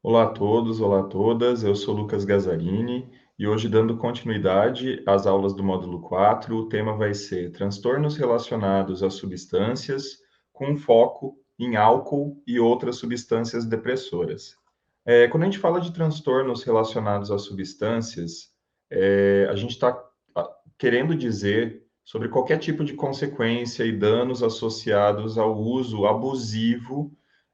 Olá a todos, olá a todas. Eu sou Lucas Gazzarini e hoje, dando continuidade às aulas do módulo 4, o tema vai ser transtornos relacionados a substâncias, com foco em álcool e outras substâncias depressoras. Quando a gente fala de transtornos relacionados a substâncias, a gente está querendo dizer sobre qualquer tipo de consequência e danos associados ao uso abusivo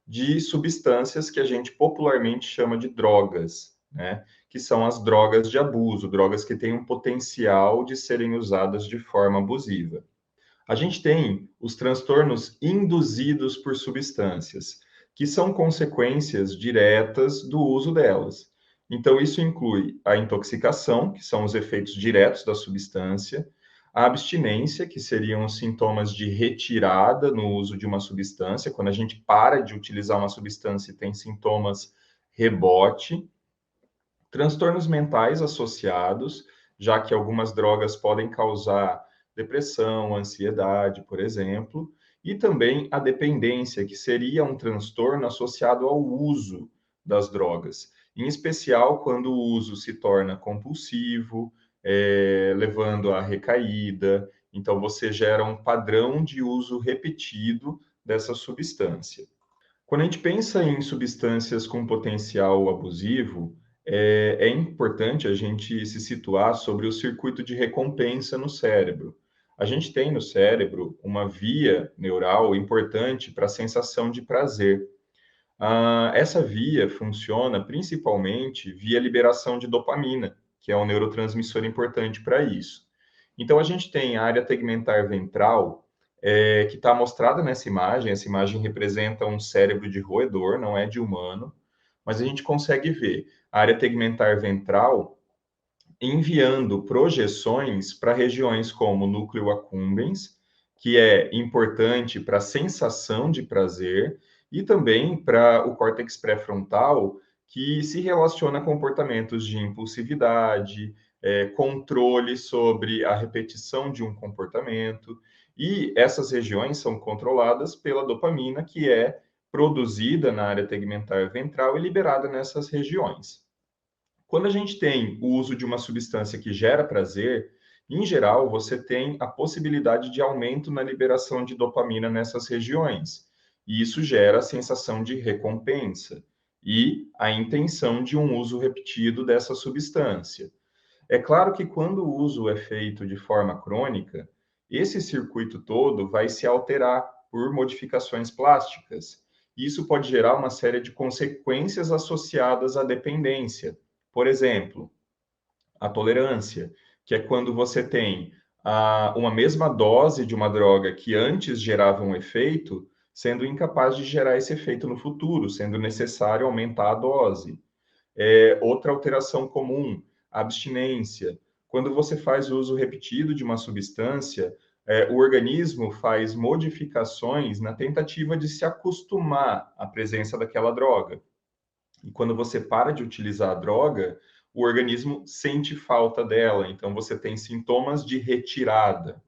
de substâncias que a gente popularmente chama de drogas, né? Que são as drogas de abuso, drogas que têm um potencial de serem usadas de forma abusiva. A gente tem os transtornos induzidos por substâncias, que são consequências diretas do uso delas. Então, isso inclui a intoxicação, que são os efeitos diretos da substância, a abstinência, que seriam os sintomas de retirada no uso de uma substância, quando a gente para de utilizar uma substância e tem sintomas rebote, transtornos mentais associados, já que algumas drogas podem causar depressão, ansiedade, por exemplo, e também a dependência, que seria um transtorno associado ao uso das drogas, em especial quando o uso se torna compulsivo, levando à recaída. Então, você gera um padrão de uso repetido dessa substância. Quando a gente pensa em substâncias com potencial abusivo, é importante a gente se situar sobre o circuito de recompensa no cérebro. A gente tem no cérebro uma via neural importante para a sensação de prazer. Essa via funciona principalmente via liberação de dopamina, que é um neurotransmissor importante para isso. Então, a gente tem a área tegmentar ventral, que está mostrada nessa imagem. Essa imagem representa um cérebro de roedor, não é de humano, mas a gente consegue ver a área tegmentar ventral enviando projeções para regiões como o núcleo accumbens, que é importante para a sensação de prazer, e também para o córtex pré-frontal, que se relaciona a comportamentos de impulsividade, controle sobre a repetição de um comportamento, e essas regiões são controladas pela dopamina, que é produzida na área tegmentar ventral e liberada nessas regiões. Quando a gente tem o uso de uma substância que gera prazer, em geral, você tem a possibilidade de aumento na liberação de dopamina nessas regiões. E isso gera a sensação de recompensa e a intenção de um uso repetido dessa substância. É claro que quando o uso é feito de forma crônica, esse circuito todo vai se alterar por modificações plásticas. Isso pode gerar uma série de consequências associadas à dependência. Por exemplo, a tolerância, que é quando você tem uma mesma dose de uma droga que antes gerava um efeito, sendo incapaz de gerar esse efeito no futuro, sendo necessário aumentar a dose. Outra alteração comum, a abstinência. Quando você faz uso repetido de uma substância, o organismo faz modificações na tentativa de se acostumar à presença daquela droga. E quando você para de utilizar a droga, o organismo sente falta dela, então você tem sintomas de retirada.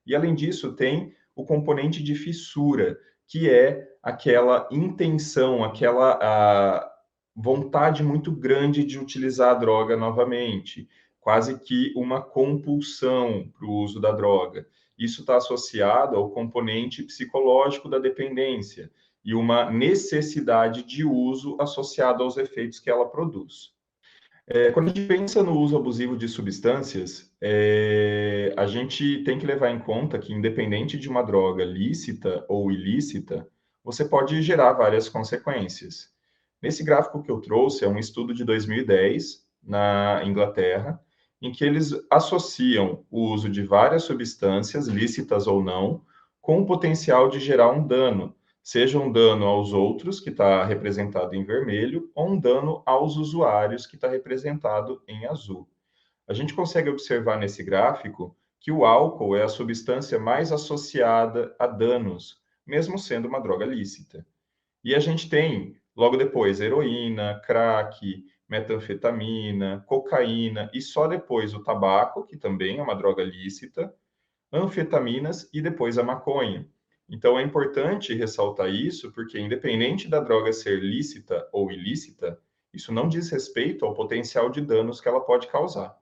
E além disso, tem o componente de fissura, que é aquela intenção, aquela vontade muito grande de utilizar a droga novamente, quase que uma compulsão para o uso da droga. Isso está associado ao componente psicológico da dependência e uma necessidade de uso associada aos efeitos que ela produz. Quando a gente pensa no uso abusivo de substâncias, a gente tem que levar em conta que, independente de uma droga lícita ou ilícita, você pode gerar várias consequências. Nesse gráfico que eu trouxe, é um estudo de 2010, na Inglaterra, em que eles associam o uso de várias substâncias, lícitas ou não, com o potencial de gerar um dano, seja um dano aos outros, que está representado em vermelho, ou um dano aos usuários, que está representado em azul. A gente consegue observar nesse gráfico que o álcool é a substância mais associada a danos, mesmo sendo uma droga lícita. E a gente tem, logo depois, heroína, crack, metanfetamina, cocaína, e só depois o tabaco, que também é uma droga lícita, anfetaminas e depois a maconha. Então é importante ressaltar isso, porque independente da droga ser lícita ou ilícita, Isso não diz respeito ao potencial de danos que ela pode causar.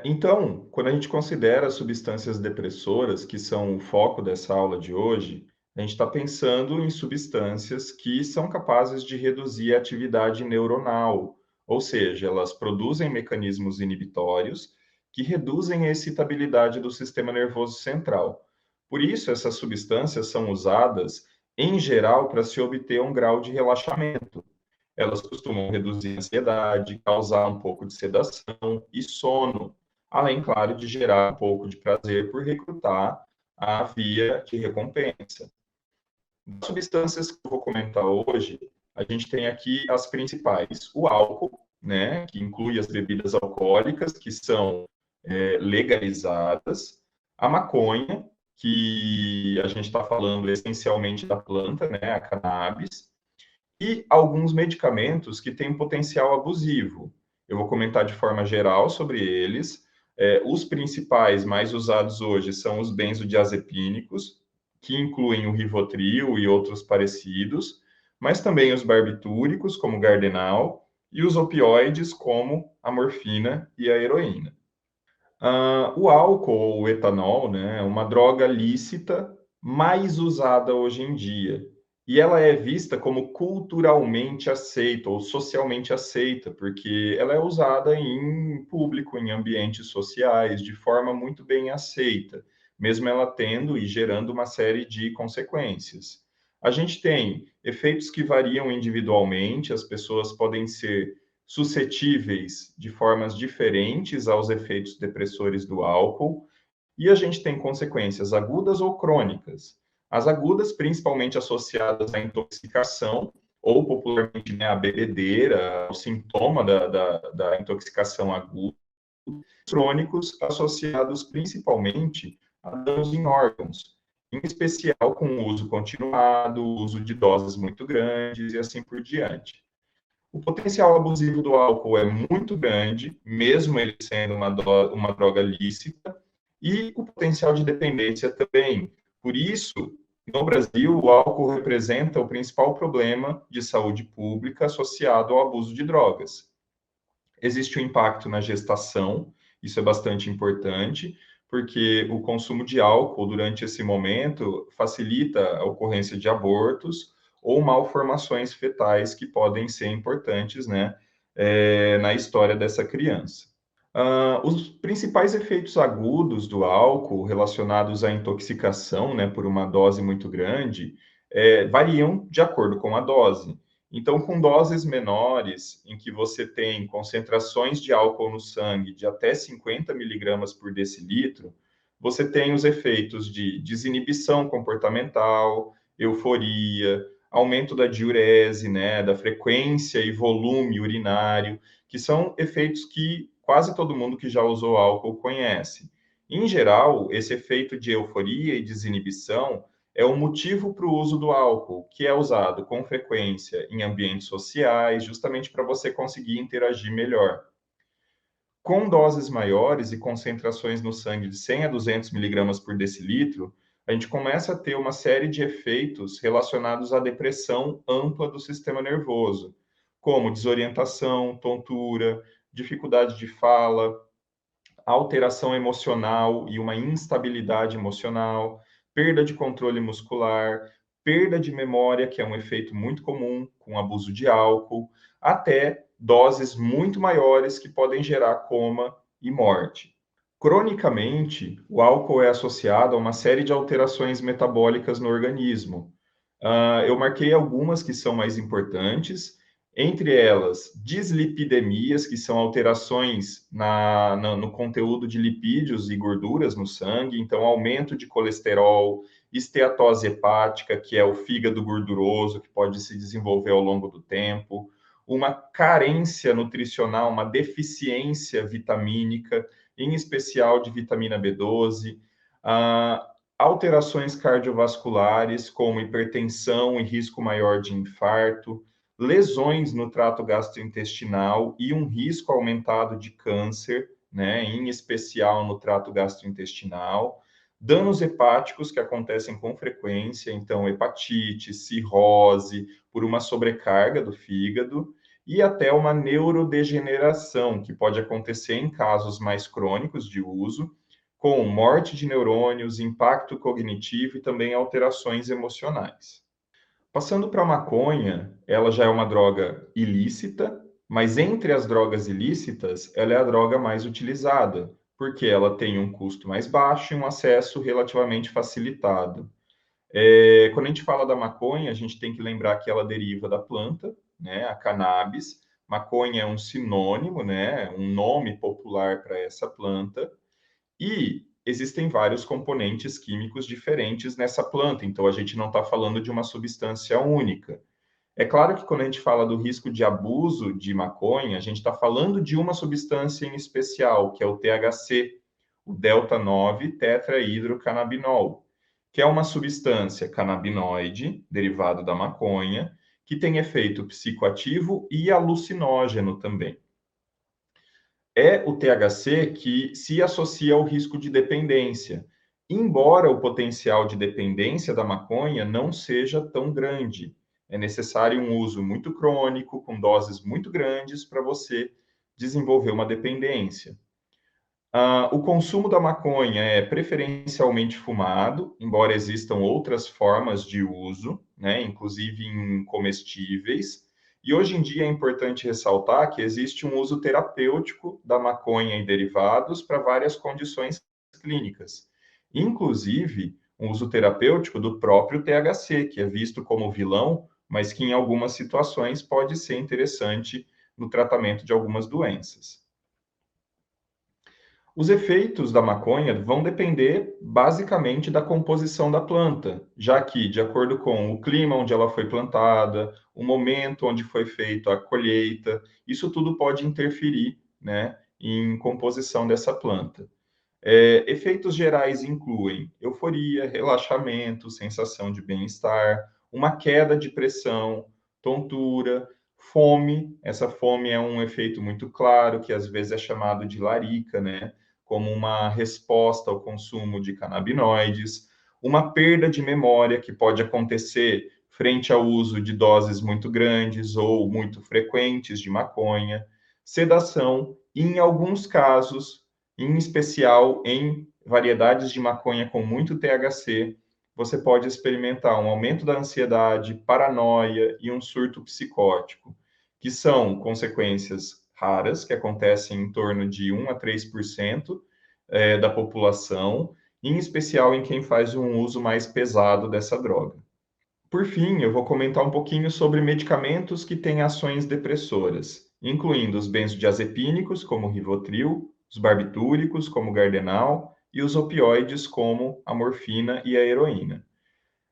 Então, quando a gente considera as substâncias depressoras, que são o foco dessa aula de hoje, a gente está pensando em substâncias que são capazes de reduzir a atividade neuronal, ou seja, elas produzem mecanismos inibitórios que reduzem a excitabilidade do sistema nervoso central. Por isso, essas substâncias são usadas, em geral, para se obter um grau de relaxamento. Elas costumam reduzir a ansiedade, causar um pouco de sedação e sono, além, claro, de gerar um pouco de prazer por recrutar a via de recompensa. Das substâncias que eu vou comentar hoje, a gente tem aqui as principais. O álcool, né, que inclui as bebidas alcoólicas, que são legalizadas. A maconha, que a gente está falando essencialmente da planta, né, a cannabis e alguns medicamentos que têm potencial abusivo. Eu vou comentar de forma geral sobre eles. Os principais mais usados hoje são os benzodiazepínicos, que incluem o Rivotril e outros parecidos, mas também os barbitúricos, como o Gardenal, e os opioides, como a morfina e a heroína. O álcool ou o etanol, né, é uma droga lícita mais usada hoje em dia. E ela é vista como culturalmente aceita ou socialmente aceita, porque ela é usada em público, em ambientes sociais, de forma muito bem aceita, mesmo ela tendo e gerando uma série de consequências. A gente tem efeitos que variam individualmente, as pessoas podem ser suscetíveis de formas diferentes aos efeitos depressores do álcool, e a gente tem consequências agudas ou crônicas. As agudas, principalmente associadas à intoxicação, ou popularmente né, à bebedeira, o sintoma da intoxicação aguda, crônicos associados principalmente a danos em órgãos, em especial com o uso continuado, o uso de doses muito grandes e assim por diante. O potencial abusivo do álcool é muito grande, mesmo ele sendo uma droga lícita, e o potencial de dependência também. Por isso, no Brasil, o álcool representa o principal problema de saúde pública associado ao abuso de drogas. Existe o impacto na gestação, isso é bastante importante, porque o consumo de álcool durante esse momento facilita a ocorrência de abortos ou malformações fetais que podem ser importantes, né, na história dessa criança. Os principais efeitos agudos do álcool relacionados à intoxicação, né, por uma dose muito grande, variam de acordo com a dose. Então, com doses menores, em que você tem concentrações de álcool no sangue de até 50 miligramas por decilitro, você tem os efeitos de desinibição comportamental, euforia, aumento da diurese, né, da frequência e volume urinário, que são efeitos que quase todo mundo que já usou álcool conhece. Em geral, esse efeito de euforia e desinibição é o motivo para o uso do álcool, que é usado com frequência em ambientes sociais, justamente para você conseguir interagir melhor. Com doses maiores e concentrações no sangue de 100 a 200 miligramas por decilitro, a gente começa a ter uma série de efeitos relacionados à depressão ampla do sistema nervoso, como desorientação, tontura, dificuldade de fala, alteração emocional e uma instabilidade emocional, perda de controle muscular, perda de memória, que é um efeito muito comum com abuso de álcool, até doses muito maiores que podem gerar coma e morte. Cronicamente, o álcool é associado a uma série de alterações metabólicas no organismo. Eu marquei algumas que são mais importantes, entre elas, dislipidemias, que são alterações no conteúdo de lipídios e gorduras no sangue, então aumento de colesterol, esteatose hepática, que é o fígado gorduroso, que pode se desenvolver ao longo do tempo, uma carência nutricional, uma deficiência vitamínica, em especial de vitamina B12, alterações cardiovasculares, como hipertensão e risco maior de infarto, lesões no trato gastrointestinal e um risco aumentado de câncer, né, em especial no trato gastrointestinal, danos hepáticos que acontecem com frequência, então hepatite, cirrose, por uma sobrecarga do fígado, e até uma neurodegeneração, que pode acontecer em casos mais crônicos de uso, com morte de neurônios, impacto cognitivo e também alterações emocionais. Passando para a maconha, ela já é uma droga ilícita, mas entre as drogas ilícitas, ela é a droga mais utilizada, porque ela tem um custo mais baixo e um acesso relativamente facilitado. Quando a gente fala da maconha, a gente tem que lembrar que ela deriva da planta, né, a cannabis. Maconha é um sinônimo, né, um nome popular para essa planta. E existem vários componentes químicos diferentes nessa planta, então a gente não está falando de uma substância única. É claro que quando a gente fala do risco de abuso de maconha, a gente está falando de uma substância em especial, que é o THC, o delta-9-tetrahidrocannabinol, que é uma substância canabinoide, derivado da maconha, que tem efeito psicoativo e alucinógeno também. É o THC que se associa ao risco de dependência, embora o potencial de dependência da maconha não seja tão grande. É necessário um uso muito crônico, com doses muito grandes, para você desenvolver uma dependência. O consumo da maconha é preferencialmente fumado, embora existam outras formas de uso, né, inclusive em comestíveis. E hoje em dia é importante ressaltar que existe um uso terapêutico da maconha e derivados para várias condições clínicas, inclusive um uso terapêutico do próprio THC, que é visto como vilão, mas que em algumas situações pode ser interessante no tratamento de algumas doenças. Os efeitos da maconha vão depender basicamente da composição da planta, já que, de acordo com o clima onde ela foi plantada, o momento onde foi feita a colheita, isso tudo pode interferir, né, em composição dessa planta. Efeitos gerais incluem euforia, relaxamento, sensação de bem-estar, uma queda de pressão, tontura, fome. Essa fome é um efeito muito claro, que às vezes é chamado de larica, né? Como uma resposta ao consumo de canabinoides, uma perda de memória que pode acontecer frente ao uso de doses muito grandes ou muito frequentes de maconha, sedação e, em alguns casos, em especial em variedades de maconha com muito THC, você pode experimentar um aumento da ansiedade, paranoia e um surto psicótico, que são consequências raras, que acontecem em torno de 1 a 3% da população, em especial em quem faz um uso mais pesado dessa droga. Por fim, eu vou comentar um pouquinho sobre medicamentos que têm ações depressoras, incluindo os benzodiazepínicos, como o Rivotril, os barbitúricos, como o Gardenal, e os opioides, como a morfina e a heroína.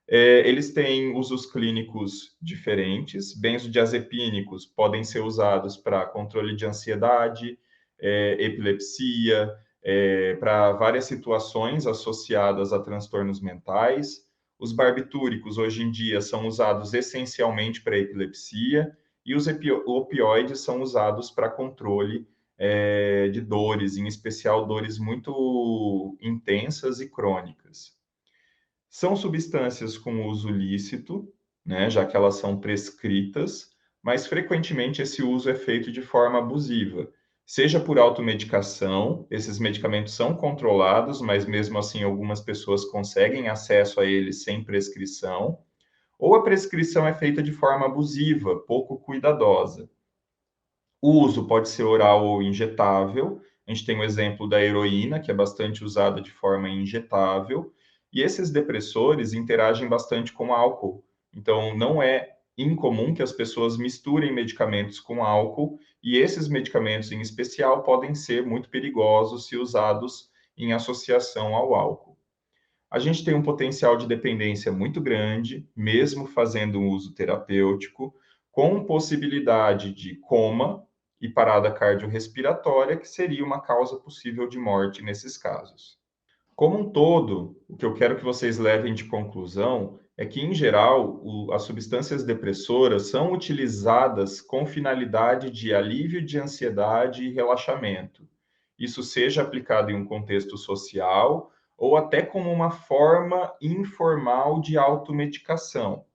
Eles têm usos clínicos diferentes. Benzodiazepínicos podem ser usados para controle de ansiedade, epilepsia, para várias situações associadas a transtornos mentais. Os barbitúricos, hoje em dia, são usados essencialmente para epilepsia, e os opioides são usados para controle de dores, em especial dores muito intensas e crônicas. São substâncias com uso lícito, né, já que elas são prescritas, mas frequentemente esse uso é feito de forma abusiva, seja por automedicação, esses medicamentos são controlados, mas mesmo assim algumas pessoas conseguem acesso a eles sem prescrição, ou a prescrição é feita de forma abusiva, pouco cuidadosa. O uso pode ser oral ou injetável. A gente tem o exemplo da heroína, que é bastante usada de forma injetável, e esses depressores interagem bastante com álcool. Então, não é incomum que as pessoas misturem medicamentos com álcool, e esses medicamentos, em especial, podem ser muito perigosos se usados em associação ao álcool. A gente tem um potencial de dependência muito grande, mesmo fazendo um uso terapêutico, com possibilidade de coma e parada cardiorrespiratória, que seria uma causa possível de morte nesses casos. Como um todo, o que eu quero que vocês levem de conclusão é que, em geral, as substâncias depressoras são utilizadas com finalidade de alívio de ansiedade e relaxamento. Isso seja aplicado em um contexto social ou até como uma forma informal de automedicação.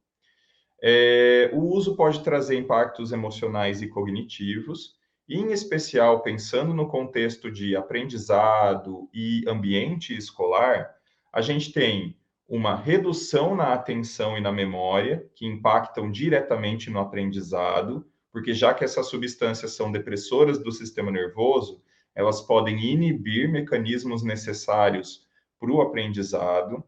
O uso pode trazer impactos emocionais e cognitivos, e, em especial, pensando no contexto de aprendizado e ambiente escolar, a gente tem uma redução na atenção e na memória, que impactam diretamente no aprendizado, porque já que essas substâncias são depressoras do sistema nervoso, elas podem inibir mecanismos necessários para o aprendizado.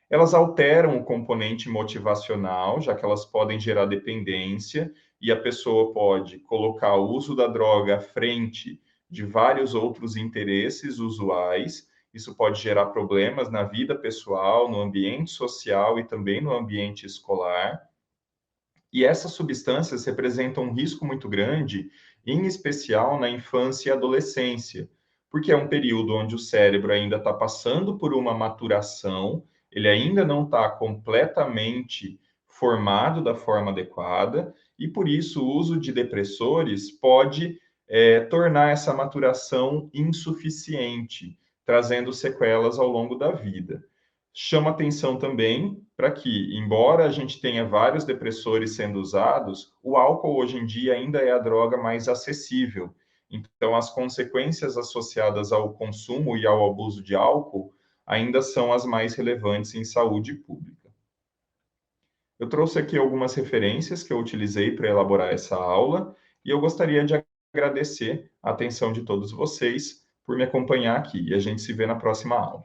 Elas alteram o componente motivacional, já que elas podem gerar dependência e a pessoa pode colocar o uso da droga à frente de vários outros interesses usuais. Isso pode gerar problemas na vida pessoal, no ambiente social e também no ambiente escolar. E essas substâncias representam um risco muito grande, em especial na infância e adolescência, porque é um período onde o cérebro ainda está passando por uma maturação, ele ainda não está completamente formado da forma adequada, e por isso o uso de depressores pode tornar essa maturação insuficiente, trazendo sequelas ao longo da vida. Chama atenção também para que, embora a gente tenha vários depressores sendo usados, o álcool hoje em dia ainda é a droga mais acessível. Então, as consequências associadas ao consumo e ao abuso de álcool ainda são as mais relevantes em saúde pública. Eu trouxe aqui algumas referências que eu utilizei para elaborar essa aula e eu gostaria de agradecer a atenção de todos vocês por me acompanhar aqui. E a gente se vê na próxima aula.